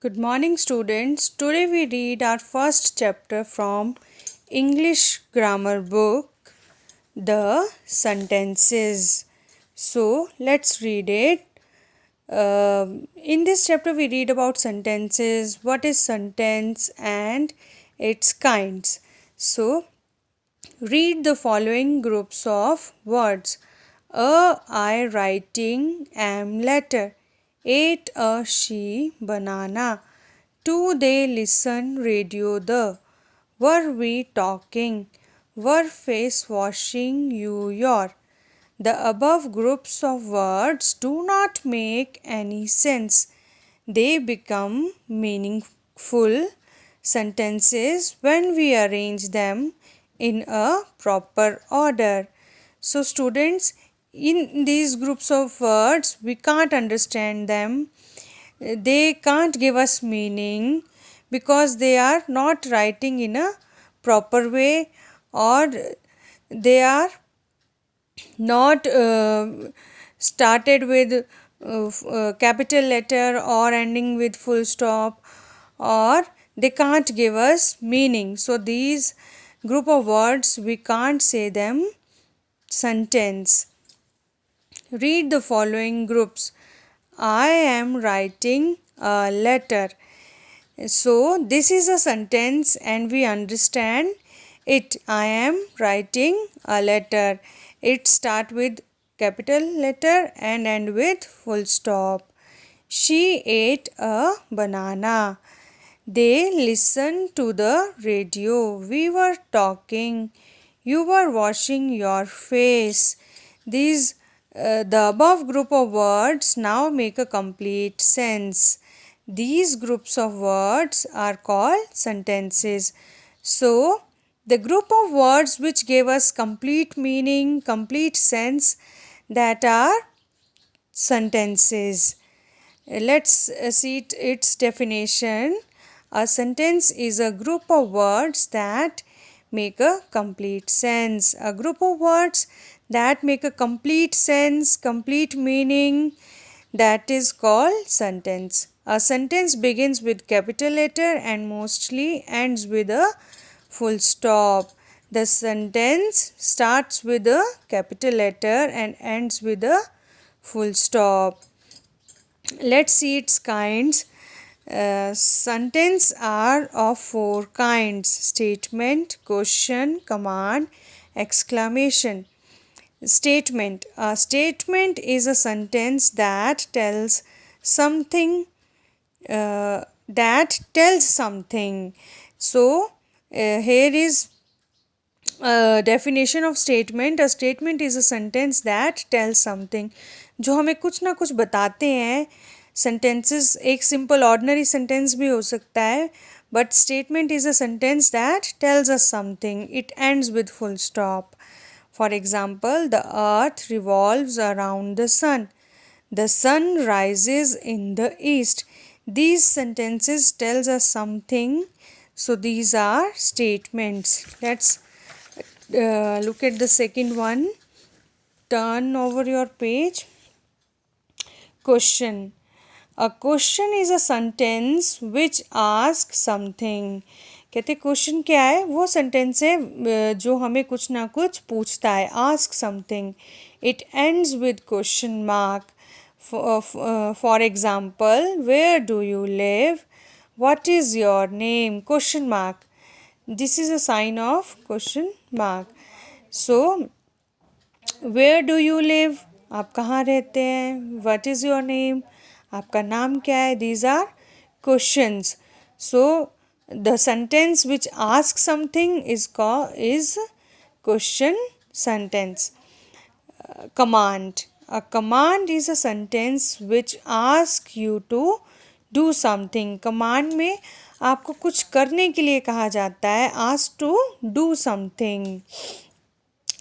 Good morning, students. Today we read our first chapter from English grammar book, The Sentences. So, let's read it. In this chapter, we read about sentences, what is sentence, and its kinds. So, read the following groups of words. A I writing am letter. Ate a she banana. To they listen radio the. Were we talking? Were face washing you your. The above groups of words do not make any sense. They become meaningful sentences when we arrange them in a proper order. So, students, in these groups of words, we can't understand them. They can't give us meaning because they are not writing in a proper way, or they are not started with capital letter or ending with full stop, or they can't give us meaning. So these group of words we can't say them sentence. Read the following groups. I am writing a letter. So this is a sentence and we understand it. I am writing a letter. It start with capital letter and end with full stop. She ate a banana. They listened to the radio. We were talking. You were washing your face. The above group of words now make a complete sense. These groups of words are called sentences. So, the group of words which gave us complete meaning, complete sense, that are sentences. Let's see its definition. A sentence is a group of words that make a complete sense. A group of words that make a complete sense, complete meaning, that is called sentence. A sentence begins with capital letter and mostly ends with a full stop. The sentence starts with a capital letter and ends with a full stop. Let's see its kinds. Sentence are of four kinds: statement, question, command, exclamation. Statement. A statement is a sentence that tells something. So, here is a definition of statement. A statement is a sentence that tells something. जो हमें कुछ ना कुछ बताते हैं. Sentences एक simple ordinary sentence भी हो सकता है, but statement is a sentence that tells us something. It ends with full stop. For example, the earth revolves around the sun. The sun rises in the east. These sentences tells us something. So these are statements. Let's look at the second one. Turn over your page. Question. A question is a sentence which asks something. कहते question क्या है? वो sentence है जो हमें कुछ ना कुछ पूछता है. Ask something. It ends with question mark. For example, where do you live? What is your name? Question mark. This is a sign of question mark. So where do you live? आप कहाँ रहते हैं? What is your name? आपका नाम क्या है? These are questions. So the sentence which asks something is question sentence. Command. A command is a sentence which asks you to do something. Command में आपको कुछ करने के लिए कहा जाता है. ask to do something.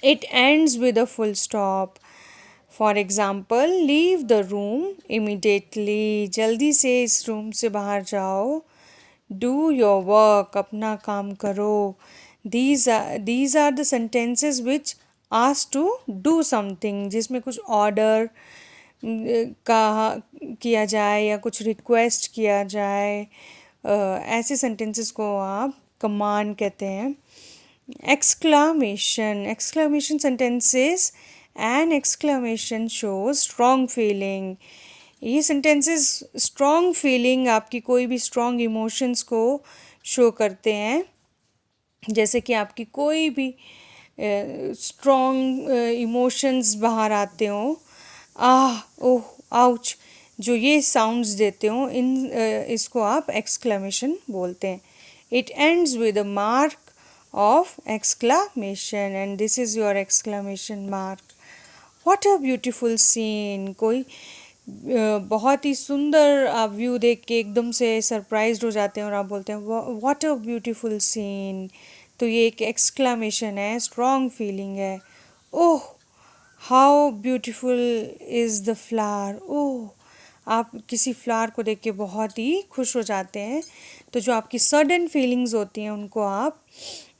It ends with a full stop. For example, leave the room immediately. जल्दी से इस रूम से बाहर जाओ. Do your work. अपना काम करो. These are the sentences which ask to do something, जिसमें कुछ order कहा किया जाए या कुछ रिक्वेस्ट किया जाए, ऐसे सेंटेंसेस को आप कमांड कहते हैं। Exclamation sentences, an exclamation shows strong feeling. ये सेंटेंसेस स्ट्रॉन्ग फीलिंग, आपकी कोई भी स्ट्रॉन्ग इमोशंस को शो करते हैं। जैसे कि आपकी कोई भी स्ट्रॉन्ग इमोशंस बाहर आते हों, आह, ओह, आउच, जो ये साउंड्स देते हों, इसको आप एक्सक्लेमेशन बोलते हैं। It ends with a mark of exclamation and this is your exclamation mark. What a beautiful scene. कोई बहुत ही सुंदर आप व्यू देख के एकदम से सरप्राइज्ड हो जाते हैं और आप बोलते हैं व्हाट अ ब्यूटीफुल सीन। तो ये एक एक्सक्लामेशन है, स्ट्रॉन्ग फीलिंग है। Oh, how beautiful is the flower. Oh, आप किसी फ्लावर को देख के बहुत ही खुश हो जाते हैं। तो जो आपकी सडन फीलिंग्स होती हैं उनको आप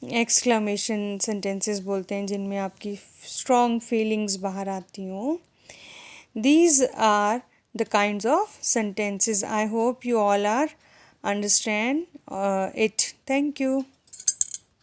एक्सक्लामेशन सेंटेंसेस बोलते हैं, जिनमें आपकी स्ट्रॉन्ग फीलिंग्स बाहर आती हों। These are the kinds of sentences. I hope you all are understand it. Thank you.